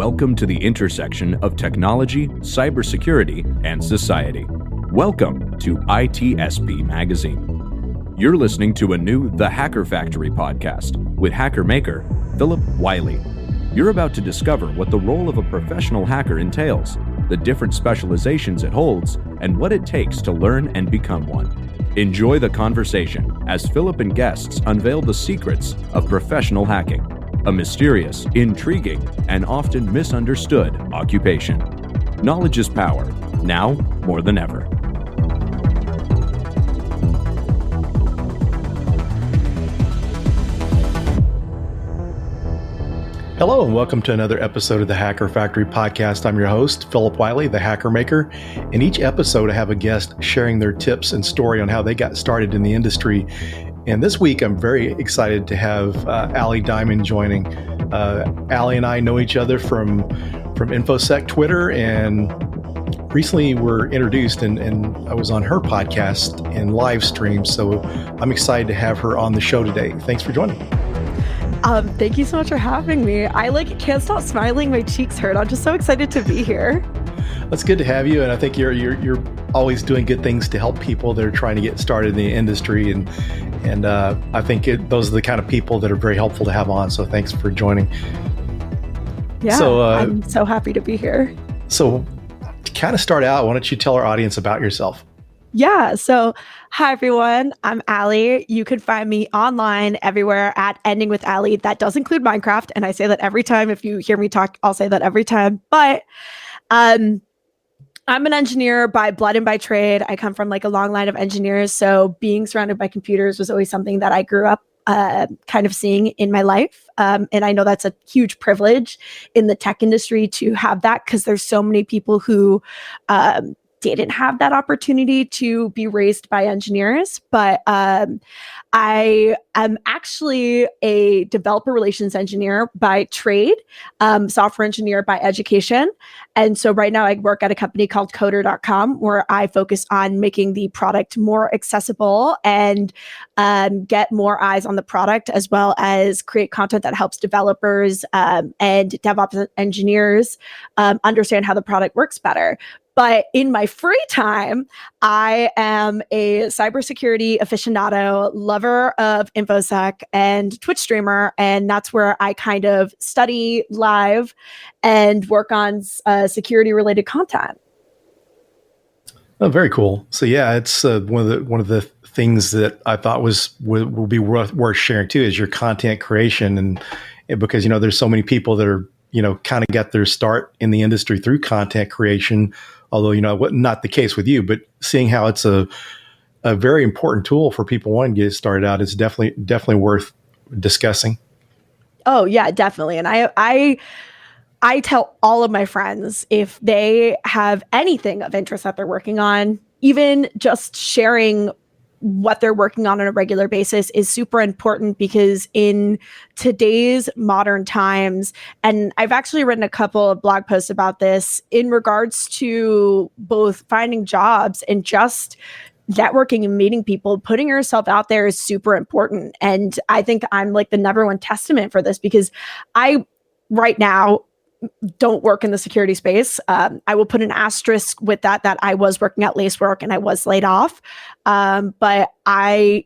Welcome to the intersection of technology, cybersecurity, and society. Welcome to ITSP Magazine. You're listening to a new The Hacker Factory podcast with hacker maker Phillip Wylie. You're about to discover what the role of a professional hacker entails, the different specializations it holds, and what it takes to learn and become one. Enjoy the conversation as Phillip and guests unveil the secrets of professional hacking, a mysterious, intriguing, and often misunderstood occupation. Knowledge is power, now more than ever. Hello and welcome to another episode of the Hacker Factory podcast. I'm your host, Phillip Wylie, the hacker maker. In each episode, I have a guest sharing their tips and story on how they got started in the industry. And this week, I'm very excited to have Allie Diamond joining. Allie and I know each other from InfoSec Twitter, and recently were introduced, and I was on her podcast and live stream. So I'm excited to have her on the show today. Thanks for joining. Thank you so much for having me. I can't stop smiling. My cheeks hurt. I'm just so excited to be here. That's good to have you. And I think you're always doing good things to help people that are trying to get started in the industry. And I think those are the kind of people that are very helpful to have on. So thanks for joining. Yeah, I'm so happy to be here. So to kind of start out, why don't you tell our audience about yourself? Yeah. So, hi, everyone. I'm Allie. You can find me online everywhere at Ending with Allie. That does include Minecraft. And I say that every time. If you hear me talk, I'll say that every time. But I'm an engineer by blood and by trade. I come from a long line of engineers. So being surrounded by computers was always something that I grew up kind of seeing in my life. And I know that's a huge privilege in the tech industry to have that, because there's so many people who didn't have that opportunity to be raised by engineers. But I am actually a developer relations engineer by trade, software engineer by education. And so right now I work at a company called coder.com, where I focus on making the product more accessible and get more eyes on the product, as well as create content that helps developers and DevOps engineers understand how the product works better. But in my free time, I am a cybersecurity aficionado, lover of InfoSec, and Twitch streamer. And that's where I kind of study live and work on security-related content. Oh, very cool. So yeah, it's one of the things that I thought will be worth sharing too, is your content creation, and because there's so many people that are kind of got their start in the industry through content creation. Although, not the case with you, but seeing how it's a very important tool for people wanting to get started out is definitely worth discussing. Oh yeah, definitely. And I tell all of my friends, if they have anything of interest that they're working on, even just sharing what they're working on a regular basis is super important, because in today's modern times, and I've actually written a couple of blog posts about this in regards to both finding jobs and just networking and meeting people, putting yourself out there is super important. And I think I'm the number one testament for this, because I right now don't work in the security space. I will put an asterisk with that I was working at Lacework and I was laid off. But I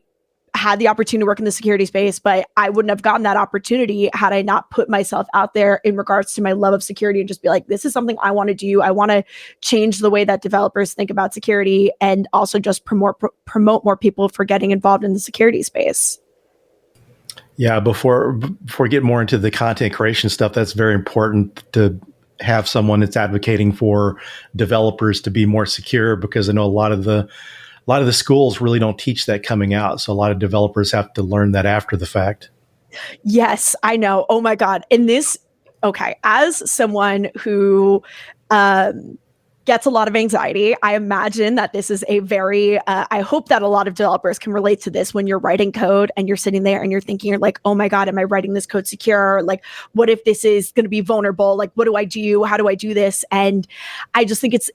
had the opportunity to work in the security space, but I wouldn't have gotten that opportunity had I not put myself out there in regards to my love of security, and just be like, this is something I want to do. I want to change the way that developers think about security, and also just promote more people for getting involved in the security space. Yeah, before we get more into the content creation stuff, that's very important to have someone that's advocating for developers to be more secure, because I know a lot of the schools really don't teach that coming out. So a lot of developers have to learn that after the fact. Yes, I know. Oh my God. As someone who gets a lot of anxiety, I imagine that this is a very, I hope that a lot of developers can relate to this. When you're writing code and you're sitting there and you're thinking, you're like, oh my God, am I writing this code secure? What if this is going to be vulnerable? What do I do? How do I do this? And I just think it's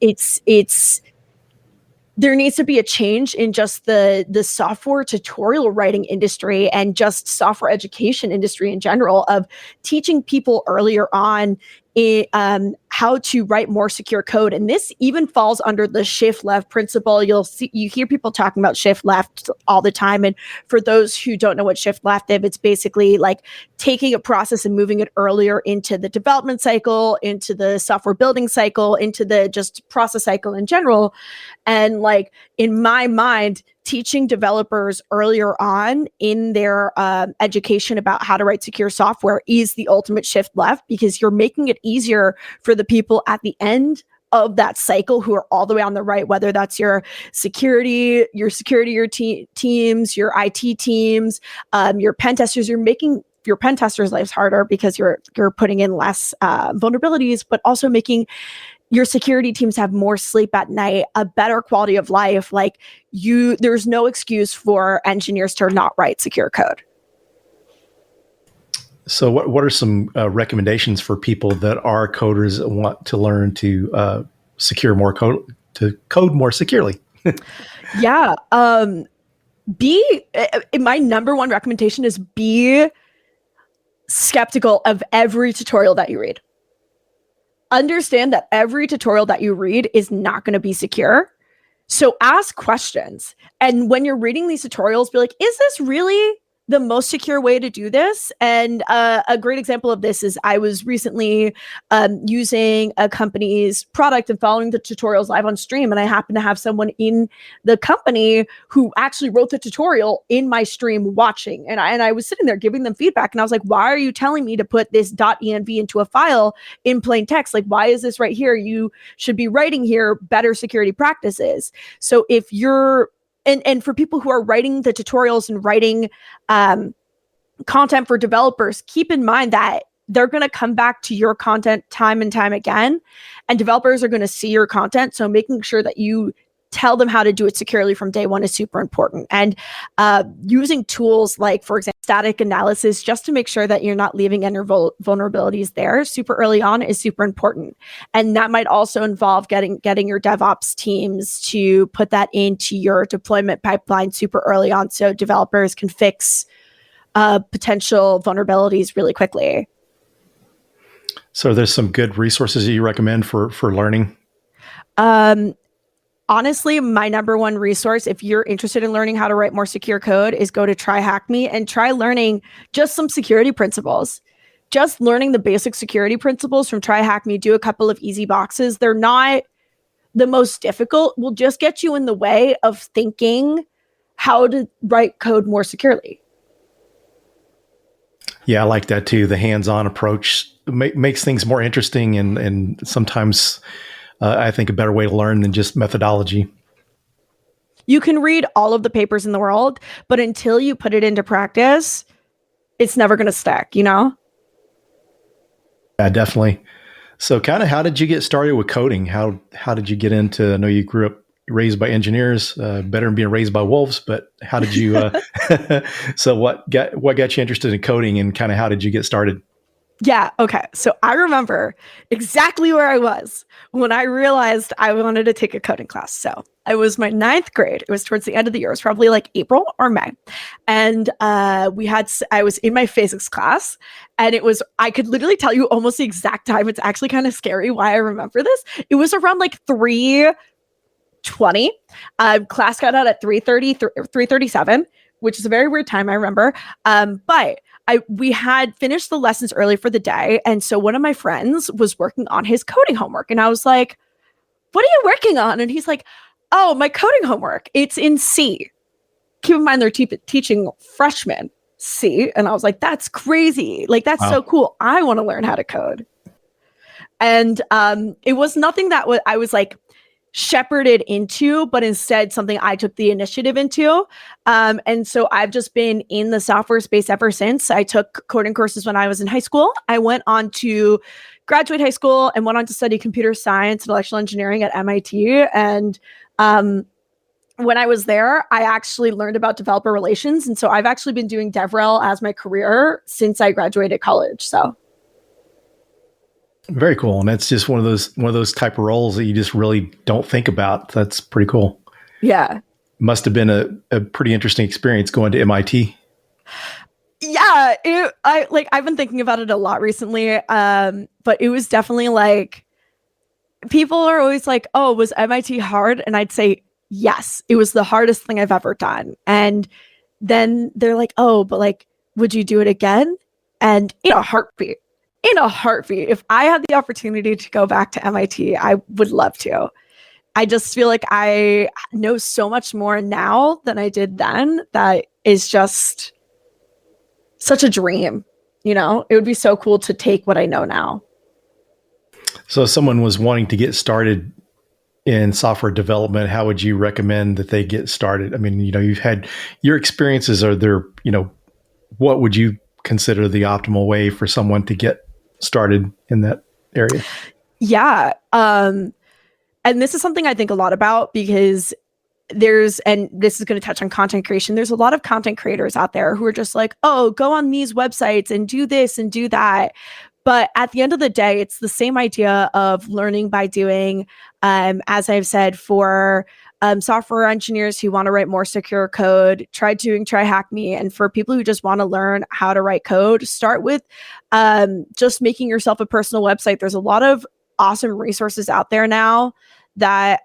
there needs to be a change in just the software tutorial writing industry and just software education industry in general, of teaching people earlier on how to write more secure code. And this even falls under the shift left principle. You hear people talking about shift left all the time. And for those who don't know what shift left is, it's basically like taking a process and moving it earlier into the development cycle, into the software building cycle, into the just process cycle in general. And like in my mind, teaching developers earlier on in their education about how to write secure software is the ultimate shift left, because you're making it easier for the people at the end of that cycle who are all the way on the right, whether that's your security, teams, your IT teams, your pen testers. You're making your pen testers' lives harder because you're putting in less vulnerabilities, but also making your security teams have more sleep at night, a better quality of life. Like there's no excuse for engineers to not write secure code. So what are some recommendations for people that are coders that want to learn to secure more code, to code more securely? Yeah. My number one recommendation is be skeptical of every tutorial that you read. Understand that every tutorial that you read is not going to be secure. So ask questions. And when you're reading these tutorials, be like, is this really the most secure way to do this? And a great example of this is I was recently using a company's product and following the tutorials live on stream. And I happened to have someone in the company who actually wrote the tutorial in my stream watching. And I was sitting there giving them feedback. And I was like, why are you telling me to put this .env into a file in plain text? Like, why is this right here? You should be writing here better security practices. So if you're And for people who are writing the tutorials and writing content for developers, keep in mind that they're going to come back to your content time and time again, and developers are going to see your content. So making sure that you tell them how to do it securely from day one is super important. And using tools like, for example, static analysis, just to make sure that you're not leaving any vulnerabilities there super early on is super important. And that might also involve getting your DevOps teams to put that into your deployment pipeline super early on, so developers can fix potential vulnerabilities really quickly. So there's some good resources that you recommend for learning? Honestly, my number one resource, if you're interested in learning how to write more secure code, is go to TryHackMe and try learning just some security principles. Just learning the basic security principles from TryHackMe, do a couple of easy boxes. They're not the most difficult, will just get you in the way of thinking how to write code more securely. Yeah, I like that too. The hands-on approach makes things more interesting and sometimes I think a better way to learn than just methodology. You can read all of the papers in the world, but until you put it into practice, it's never going to stick, you know? Yeah, definitely. So kind of how did you get started with coding? How did you get into, I know you grew up raised by engineers, better than being raised by wolves, but how did you, so what got you interested in coding and kind of how did you get started? Yeah. Okay. So I remember exactly where I was when I realized I wanted to take a coding class. So I was my 9th grade. It was towards the end of the year. It was probably like April or May. And I was in my physics class, and I could literally tell you almost the exact time. It's actually kind of scary why I remember this. It was around like 3:20. Class got out at 3:30, 3:37, which is a very weird time, I remember. But we had finished the lessons early for the day. And so one of my friends was working on his coding homework. And I was like, what are you working on? And he's like, oh, my coding homework. It's in C. Keep in mind, they're teaching freshmen C. And I was like, that's crazy. Like, that's so cool. I want to learn how to code. And it was nothing that I was like shepherded into, but instead something I took the initiative into. And so I've just been in the software space ever since. I took coding courses when I was in high school. I went on to graduate high school and went on to study computer science and electrical engineering at MIT. And when I was there, I actually learned about developer relations. And so I've actually been doing DevRel as my career since I graduated college. So very cool. And that's just one of those type of roles that you just really don't think about. That's pretty cool. Yeah. Must have been a pretty interesting experience going to MIT. Yeah, Yeah, I've been thinking about it a lot recently. But it was definitely like people are always like, "Oh, was MIT hard?" And I'd say, "Yes, it was the hardest thing I've ever done." And then they're like, "Oh, but like, would you do it again?" And in a heartbeat, if I had the opportunity to go back to MIT, I would love to. I just feel like I know so much more now than I did then. That is just such a dream. It would be so cool to take what I know now. So if someone was wanting to get started in software development, how would you recommend that they get started? I mean, you've had your experiences. Are there, what would you consider the optimal way for someone to get started in that area? Yeah. And this is something I think a lot about because and this is going to touch on content creation. There's a lot of content creators out there who are just like, oh, go on these websites and do this and do that. But at the end of the day, it's the same idea of learning by doing. As I've said, for software engineers who want to write more secure code, try Hack Me. And for people who just want to learn how to write code, start with just making yourself a personal website. There's a lot of awesome resources out there now that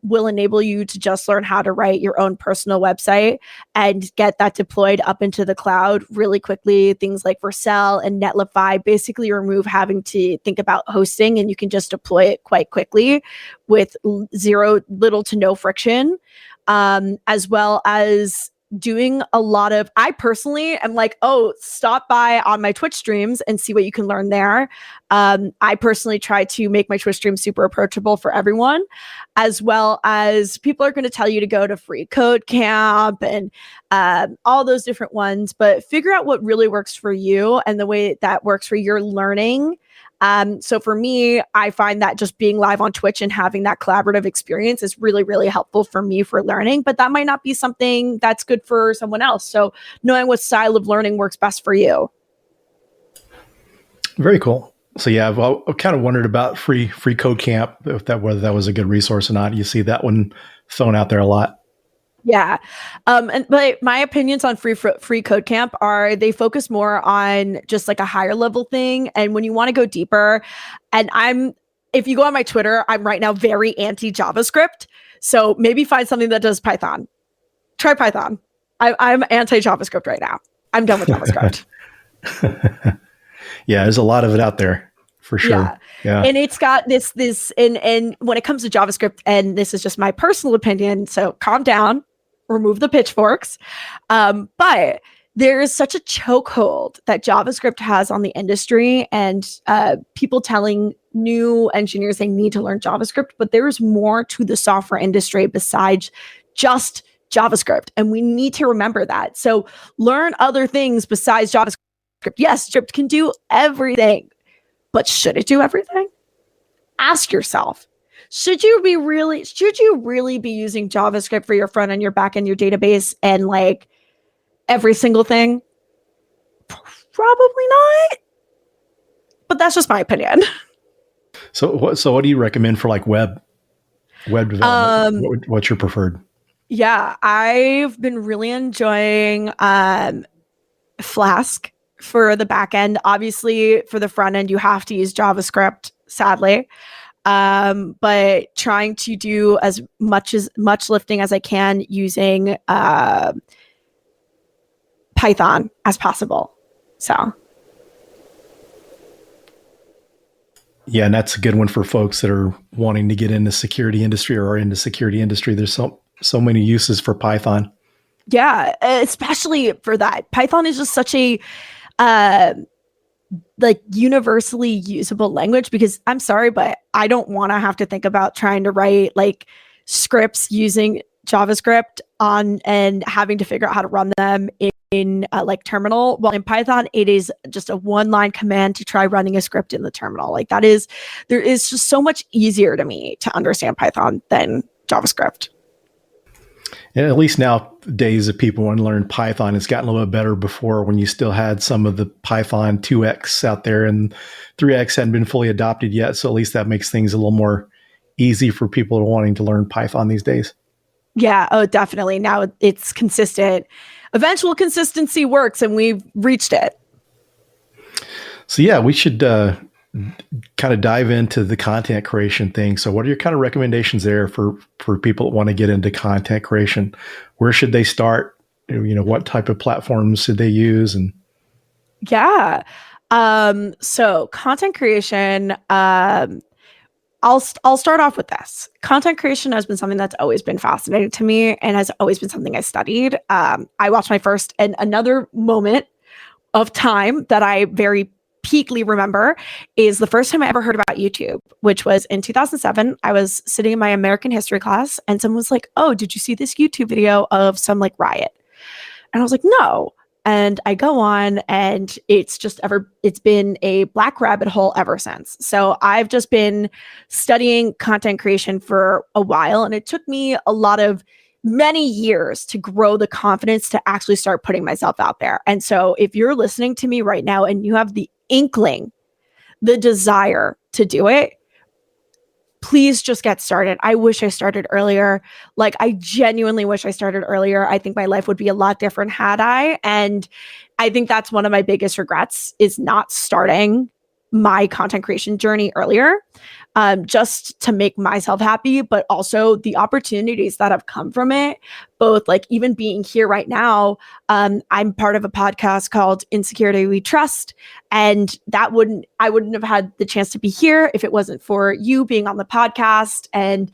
will enable you to just learn how to write your own personal website and get that deployed up into the cloud really quickly. Things like Vercel and Netlify basically remove having to think about hosting, and you can just deploy it quite quickly with little to no friction, as well as doing a lot of, I personally am like, oh, stop by on my Twitch streams and see what you can learn there. I personally try to make my Twitch streams super approachable for everyone, as well as people are going to tell you to go to Free Code Camp and all those different ones, but figure out what really works for you and the way that works for your learning. So for me, I find that just being live on Twitch and having that collaborative experience is really, really helpful for me for learning, but that might not be something that's good for someone else. So knowing what style of learning works best for you. Very cool. So yeah, I've kind of wondered about free code camp, whether that was a good resource or not. You see that one thrown out there a lot. Yeah. But my opinions on free code camp are they focus more on just like a higher level thing. And when you want to go deeper, and if you go on my Twitter, I'm right now very anti JavaScript. So maybe find something that does Python. Try Python. I'm anti JavaScript right now. I'm done with JavaScript. Yeah, there's a lot of it out there for sure. Yeah. And it's got this, and when it comes to JavaScript, and this is just my personal opinion, so calm down, remove the pitchforks. But there is such a chokehold that JavaScript has on the industry, and people telling new engineers they need to learn JavaScript, but there's more to the software industry besides just JavaScript. And we need to remember that. So learn other things besides JavaScript. Yes, script can do everything, but should it do everything? Ask yourself, should you really be using JavaScript for your front end, your back end, your database, and like every single thing? Probably not. But that's just my opinion. So what do you recommend for like web development? What's your preferred? Yeah, I've been really enjoying Flask for the back end. Obviously, for the front end, you have to use JavaScript, sadly. But trying to do as much lifting as I can using Python as possible. So. Yeah, and that's a good one for folks that are wanting to get into security industry or are into security industry. There's so many uses for Python. Yeah, especially for that. Python is just such a like universally usable language, because I'm sorry, but I don't want to have to think about trying to write like scripts using JavaScript and having to figure out how to run them in like terminal. While in Python, it is just a one-line command to try running a script in the terminal. Like there is just so much easier to me to understand Python than JavaScript. And at least nowadays, if people want to learn Python, it's gotten a little bit better. Before, when you still had some of the Python 2x out there and 3x hadn't been fully adopted yet. So at least that makes things a little more easy for people wanting to learn Python these days. Yeah. Oh, definitely. Now it's consistent. Eventual consistency works, and we've reached it. So yeah, we should kind of dive into the content creation thing. So what are your kind of recommendations there for people that want to get into content creation? Where should they start? What type of platforms should they use? And Yeah. So content creation, I'll start off with this. Content creation has been something that's always been fascinating to me and has always been something I studied. I watched my first, and another moment of time that I very peakly remember is the first time I ever heard about YouTube, which was in 2007. I was sitting in my American history class and someone was like, "Oh, did you see this YouTube video of some like riot?" And I was like, "No." And I go on, and it's been a black rabbit hole ever since. So I've just been studying content creation for a while, and it took me many years to grow the confidence to actually start putting myself out there. And so if you're listening to me right now and you have the inkling, the desire to do it, please just get started. I wish I started earlier. Like, I genuinely wish I started earlier. I think my life would be a lot different had I. And I think that's one of my biggest regrets, is not starting my content creation journey earlier, just to make myself happy, but also the opportunities that have come from it, both like even being here right now. I'm part of a podcast called Insecurity We Trust, and I wouldn't have had the chance to be here if it wasn't for you being on the podcast, and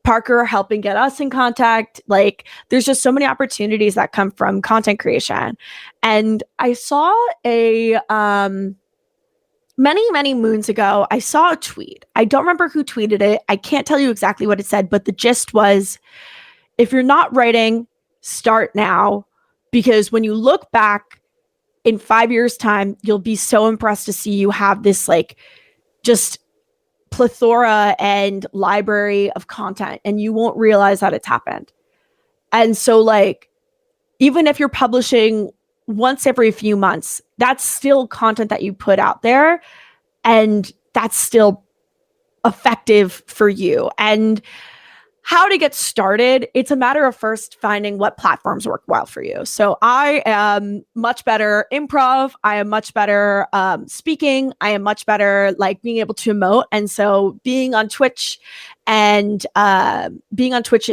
Parker helping get us in contact. Like, there's just so many opportunities that come from content creation. And I saw many moons ago, I saw a tweet. I don't remember who tweeted it. I can't tell you exactly what it said, but the gist was, if you're not writing, start now, because when you look back in 5 years' time, you'll be so impressed to see you have this like just plethora and library of content, and you won't realize that it's happened. And so, like, even if you're publishing once every few months, that's still content that you put out there, and that's still effective for you. And how to get started, it's a matter of first finding what platforms work well for you. So I am much better improv. I am much better speaking. I am much better like being able to emote. And so being on Twitch it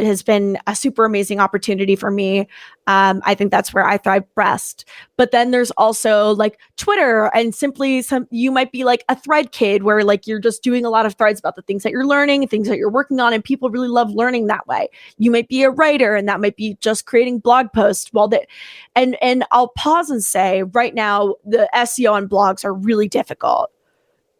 has been a super amazing opportunity for me. I think that's where I thrive best. But then there's also like Twitter, and simply you might be like a thread kid, where like you're just doing a lot of threads about the things that you're learning, things that you're working on, and people really love learning that way. You might be a writer, and that might be just creating blog posts. And I'll pause and say, right now, the SEO on blogs are really difficult.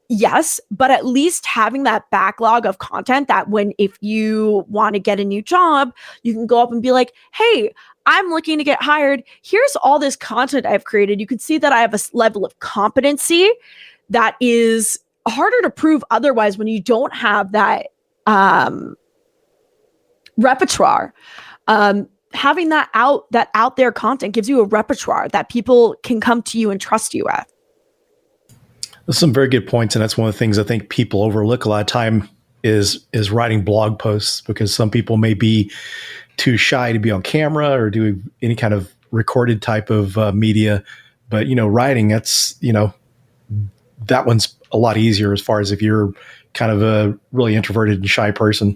Yes, but at least having that backlog of content that if you want to get a new job, you can go up and be like, "Hey, I'm looking to get hired. Here's all this content I've created." You can see that I have a level of competency that is harder to prove otherwise when you don't have that repertoire. Having that out there content gives you a repertoire that people can come to you and trust you with. That's some very good points, and that's one of the things I think people overlook a lot of time is writing blog posts, because some people may be too shy to be on camera or do any kind of recorded type of media. But writing, that's that one's a lot easier as far as if you're kind of a really introverted and shy person.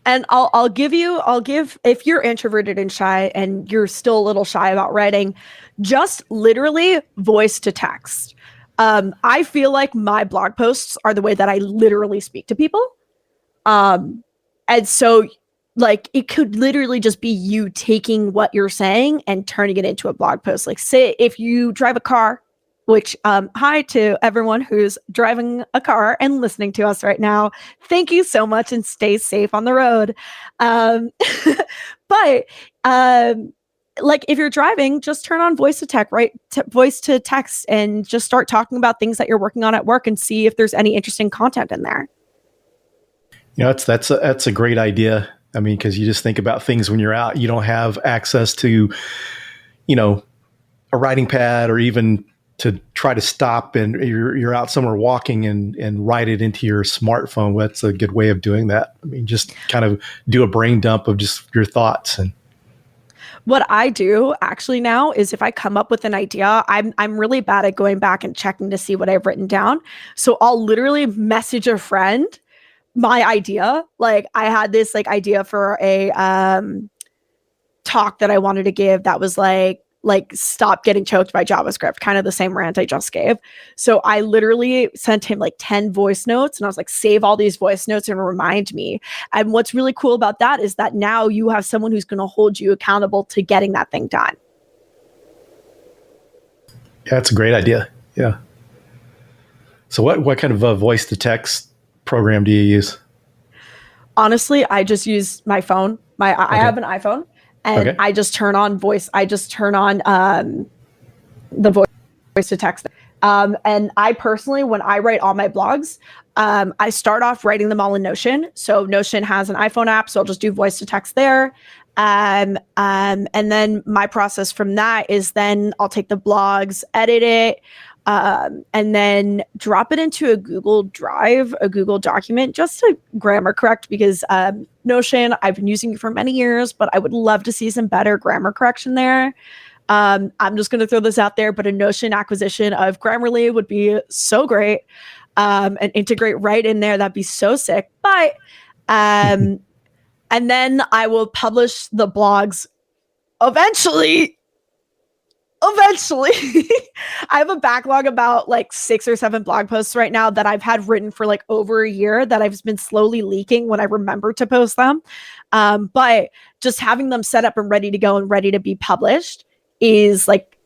And I'll give, if you're introverted and shy and you're still a little shy about writing, just literally voice to text. I feel like my blog posts are the way that I literally speak to people. And so like it could literally just be you taking what you're saying and turning it into a blog post. Like, say if you drive a car, which hi to everyone who's driving a car and listening to us right now. Thank you so much, and stay safe on the road. But like if you're driving, just turn on voice to text, right? Voice to text, and just start talking about things that you're working on at work and see if there's any interesting content in there. That's a great idea. I mean, because you just think about things when you're out, you don't have access to, a writing pad or even to try to stop and you're out somewhere walking and write it into your smartphone. That's a good way of doing that. I mean, just kind of do a brain dump of just your thoughts. And what I do actually now is if I come up with an idea, I'm really bad at going back and checking to see what I've written down. So I'll literally message a friend my idea. Like I had this like idea for a talk that I wanted to give that was like stop getting choked by JavaScript, kind of the same rant I just gave. So I literally sent him like 10 voice notes and I was like, save all these voice notes and remind me. And what's really cool about that is that now you have someone who's going to hold you accountable to getting that thing done. Yeah, that's a great idea. Yeah. So what kind of a voice to text program do you use? Honestly, I just use my phone. I have an iPhone. And I just turn on voice. I just turn on the voice to text. And I personally, when I write all my blogs, I start off writing them all in Notion. So Notion has an iPhone app, so I'll just do voice to text there. And then my process from that is then I'll take the blogs, edit it, and then drop it into a Google Drive, a Google document, just to grammar correct, because Notion, I've been using it for many years, but I would love to see some better grammar correction there. I'm just going to throw this out there, but a Notion acquisition of Grammarly would be so great, and integrate right in there. That'd be so sick. But, and then I will publish the blogs eventually. I have a backlog about like 6 or 7 blog posts right now that I've had written for like over a year that I've been slowly leaking when I remember to post them. But just having them set up and ready to go and ready to be published is like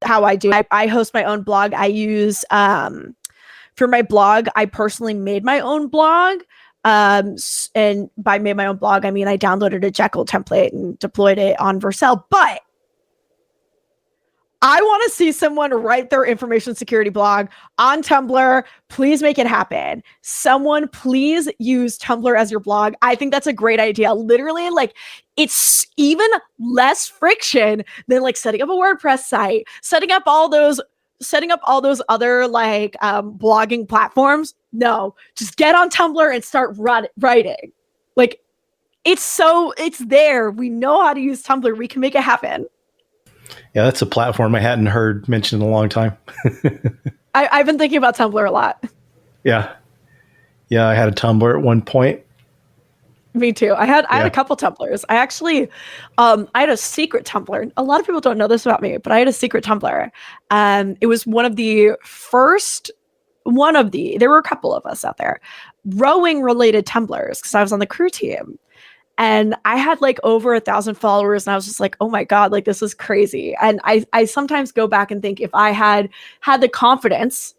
how I do. I host my own blog. I use for my blog, I personally made my own blog. And by made my own blog, I mean I downloaded a Jekyll template and deployed it on Vercel. But I want to see someone write their information security blog on Tumblr. Please make it happen. Someone please use Tumblr as your blog. I think that's a great idea. Literally, like it's even less friction than like setting up a WordPress site, setting up all those other like blogging platforms. No, just get on Tumblr and start writing. Like it's there. We know how to use Tumblr. We can make it happen. Yeah, that's a platform I hadn't heard mentioned in a long time. I've been thinking about Tumblr a lot. Yeah. Yeah, I had a Tumblr at one point. Me too. I had a couple Tumblrs. I actually, I had a secret Tumblr. A lot of people don't know this about me, but I had a secret Tumblr. It was there were a couple of us out there, rowing related Tumblrs because I was on the crew team. And I had like over 1,000 followers and I was just like, oh my God, like this is crazy. And I sometimes go back and think if I had the confidence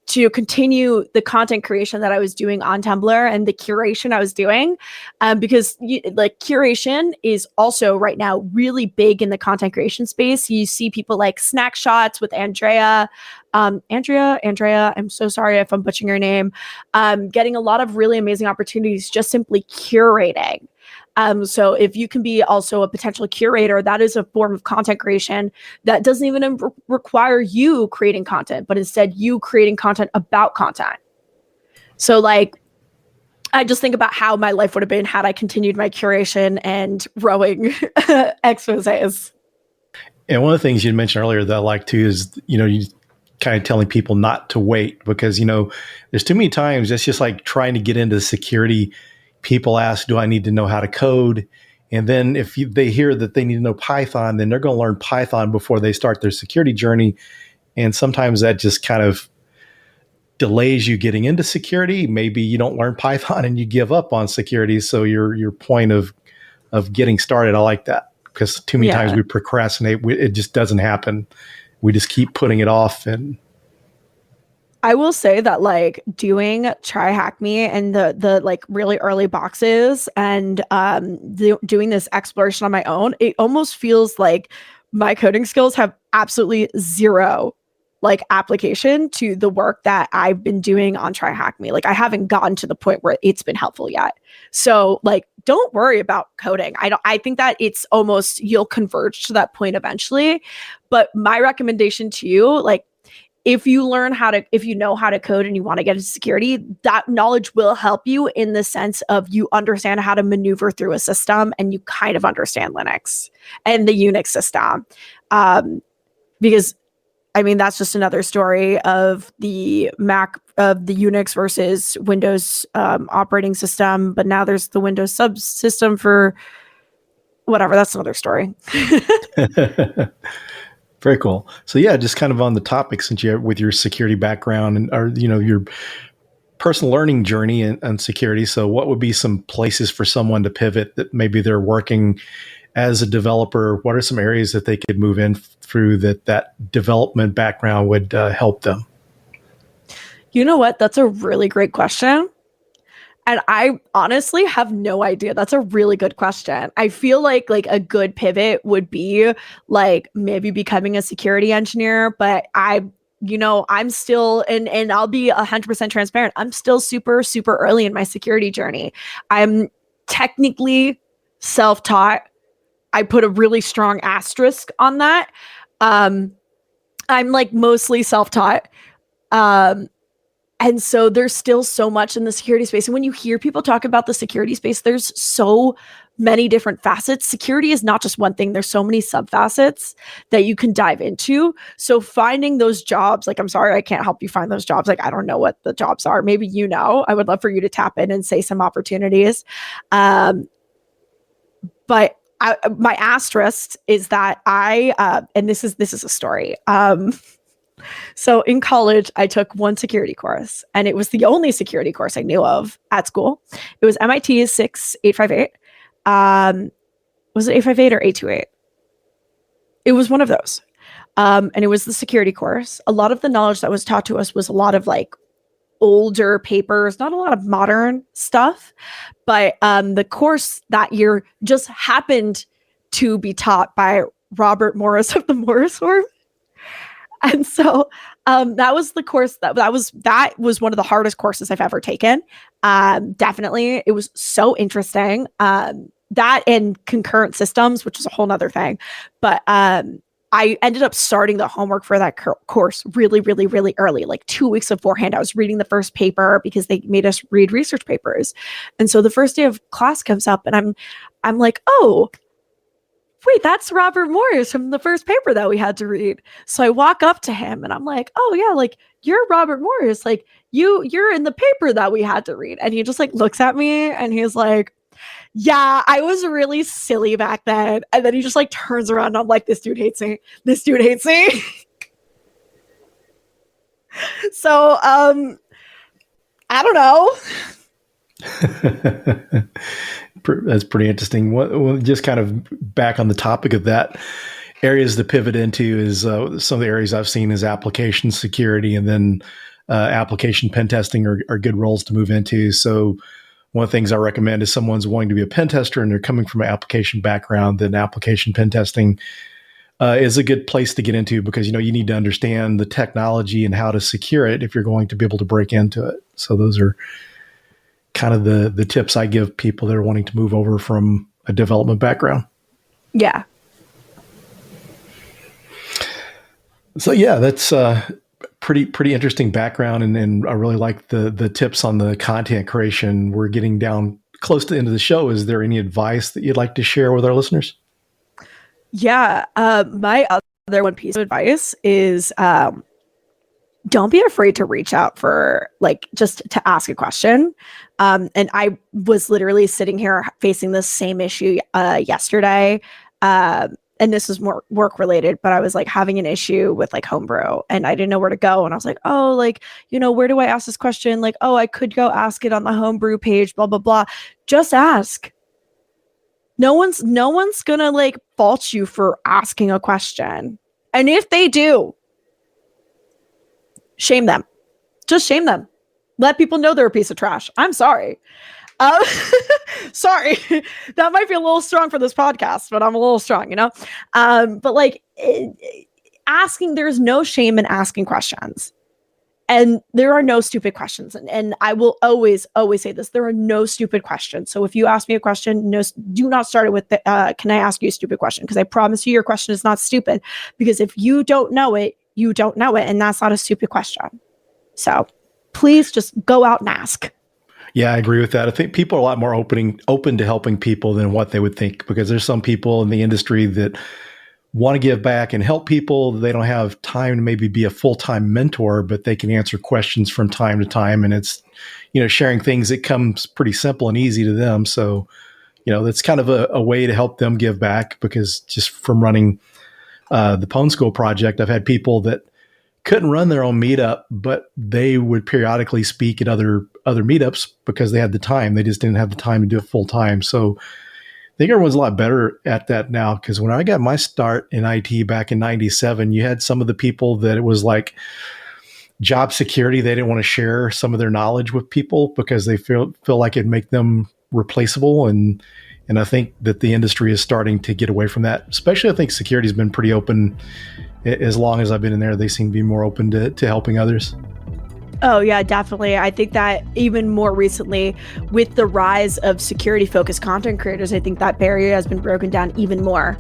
to continue the content creation that I was doing on Tumblr and the curation I was doing, because like curation is also right now really big in the content creation space. You see people like Snack Shots with Andrea, I'm so sorry if I'm butchering your name, getting a lot of really amazing opportunities just simply curating. So if you can be also a potential curator, that is a form of content creation that doesn't even require you creating content, but instead you creating content about content. So like, I just think about how my life would have been had I continued my curation and rowing exposés. And one of the things you mentioned earlier that I like too is, you kind of telling people not to wait because, there's too many times it's just like trying to get into security. People ask, do I need to know how to code? And then if they hear that they need to know Python, then they're going to learn Python before they start their security journey. And sometimes that just kind of delays you getting into security. Maybe you don't learn Python and you give up on security. So your point of getting started, I like that because too many times we procrastinate. It just doesn't happen. We just keep putting it off. And I will say that like doing Try Hack Me and the like really early boxes and doing this exploration on my own, it almost feels like my coding skills have absolutely zero like application to the work that I've been doing on Try Hack Me. Like I haven't gotten to the point where it's been helpful yet. So like, don't worry about coding. I think that it's almost, you'll converge to that point eventually. But my recommendation to you, like, if you know how to code and you want to get into security, that knowledge will help you in the sense of you understand how to maneuver through a system and you kind of understand Linux and the Unix system. Because I mean, that's just another story of the Unix versus Windows operating system. But now there's the Windows subsystem for whatever. That's another story. Very cool. So yeah, just kind of on the topic, since you with your security background and your personal learning journey and security. So what would be some places for someone to pivot that maybe they're working as a developer? What are some areas that they could move in through that development background would help them? You know what? That's a really great question. And I honestly have no idea. That's a really good question. I feel like a good pivot would be like maybe becoming a security engineer, but I'm still, and I'll be 100% transparent. I'm still super, super early in my security journey. I'm technically self-taught. I put a really strong asterisk on that. I'm like mostly self-taught. And so there's still so much in the security space. And when you hear people talk about the security space, there's so many different facets. Security is not just one thing. There's so many sub-facets that you can dive into. So finding those jobs, like, I'm sorry, I can't help you find those jobs. Like, I don't know what the jobs are. Maybe I would love for you to tap in and say some opportunities. But my asterisk is that and this is a story. So in college, I took one security course, and it was the only security course I knew of at school. It was MIT's 6858. Was it 858 or 828? It was one of those. And it was the security course. A lot of the knowledge that was taught to us was a lot of like older papers, not a lot of modern stuff. But the course that year just happened to be taught by Robert Morris of the Morris Worm. And so that was the course that was one of the hardest courses I've ever taken. Definitely. It was so interesting. That and concurrent systems, which is a whole nother thing. But I ended up starting the homework for that course really, really, really early, like 2 weeks beforehand. I was reading the first paper because they made us read research papers. And so the first day of class comes up and I'm like, oh, wait, that's Robert Morris from the first paper that we had to read. So I walk up to him and I'm like, oh yeah, like you're Robert Morris. Like you're in the paper that we had to read. And he just like looks at me and he's like, yeah, I was really silly back then. And then he just like turns around and I'm like, this dude hates me. This dude hates me. So, I don't know. That's pretty interesting. Well, just kind of back on the topic of that, areas to pivot into is some of the areas I've seen is application security, and then application pen testing are good roles to move into. So one of the things I recommend is someone's wanting to be a pen tester and they're coming from an application background, then application pen testing is a good place to get into, because you need to understand the technology and how to secure it if you're going to be able to break into it. So those are kind of the tips I give people that are wanting to move over from a development background. Yeah. So yeah, that's pretty interesting background, and I really like the tips on the content creation. We're getting down close to the end of the show. Is there any advice that you'd like to share with our listeners? Yeah. My other one piece of advice is don't be afraid to reach out for just to ask a question. And I was literally sitting here facing this same issue yesterday. And this is more work related, but I was having an issue with Homebrew and I didn't know where to go. And I was like, oh, where do I ask this question? Oh, I could go ask it on the Homebrew page, blah, blah, blah. Just ask. No one's gonna fault you for asking a question. And if they do, shame them. Just shame them. Let people know they're a piece of trash. I'm sorry. Sorry. That might be a little strong for this podcast, but I'm a little strong, but there's no shame in asking questions. And there are no stupid questions. And I will always say this. There are no stupid questions. So if you ask me a question, do not start it with, can I ask you a stupid question? Because I promise you your question is not stupid. Because if you don't know it, you don't know it. And that's not a stupid question. So please just go out and ask. Yeah, I agree with that. I think people are a lot more open to helping people than what they would think, because there's some people in the industry that want to give back and help people. They don't have time to maybe be a full-time mentor, but they can answer questions from time to time. And it's, sharing things that comes pretty simple and easy to them. So, that's kind of a way to help them give back, because just from running the Pwn School project, I've had people that couldn't run their own meetup, but they would periodically speak at other meetups because they had the time. They just didn't have the time to do it full time. So I think everyone's a lot better at that now, because when I got my start in IT back in 97, you had some of the people that it was like job security. They didn't want to share some of their knowledge with people because they feel like it'd make them replaceable. And I think that the industry is starting to get away from that. Especially, I think security's been pretty open. As long as I've been in there, they seem to be more open to helping others. Oh, yeah, definitely. I think that even more recently, with the rise of security-focused content creators, I think that barrier has been broken down even more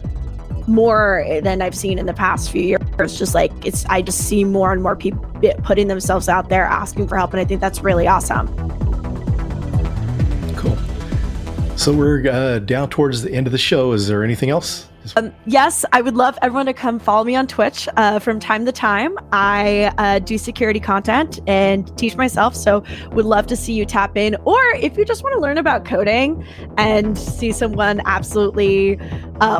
than I've seen in the past few years. It's just like, I just see more and more people putting themselves out there, asking for help, and I think that's really awesome. Cool. So we're down towards the end of the show. Is there anything else? Yes, I would love everyone to come follow me on Twitch from time to time. I do security content and teach myself, so would love to see you tap in. Or if you just want to learn about coding and see someone absolutely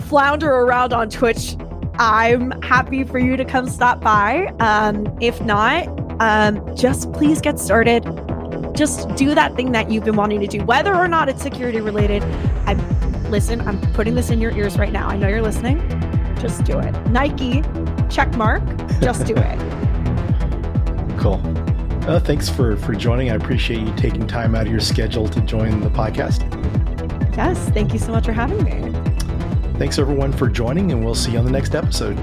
flounder around on Twitch, I'm happy for you to come stop by. If not, just please get started. Just do that thing that you've been wanting to do, whether or not it's security related. Listen, I'm putting this in your ears right now. I know you're listening. Just do it. Nike, check mark. Just do it. Cool. Thanks for joining. I appreciate you taking time out of your schedule to join the podcast. Yes, thank you so much for having me. Thanks, everyone, for joining, and we'll see you on the next episode.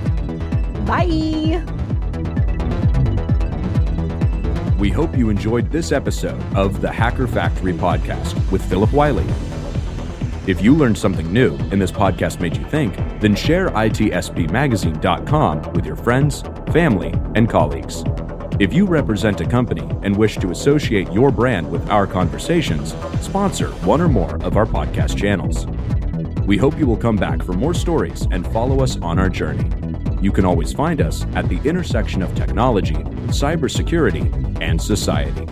Bye. We hope you enjoyed this episode of the Hacker Factory podcast with Phillip Wylie. If you learned something new and this podcast made you think, then share itspmagazine.com with your friends, family, and colleagues. If you represent a company and wish to associate your brand with our conversations, sponsor one or more of our podcast channels. We hope you will come back for more stories and follow us on our journey. You can always find us at the intersection of technology, cybersecurity, and society.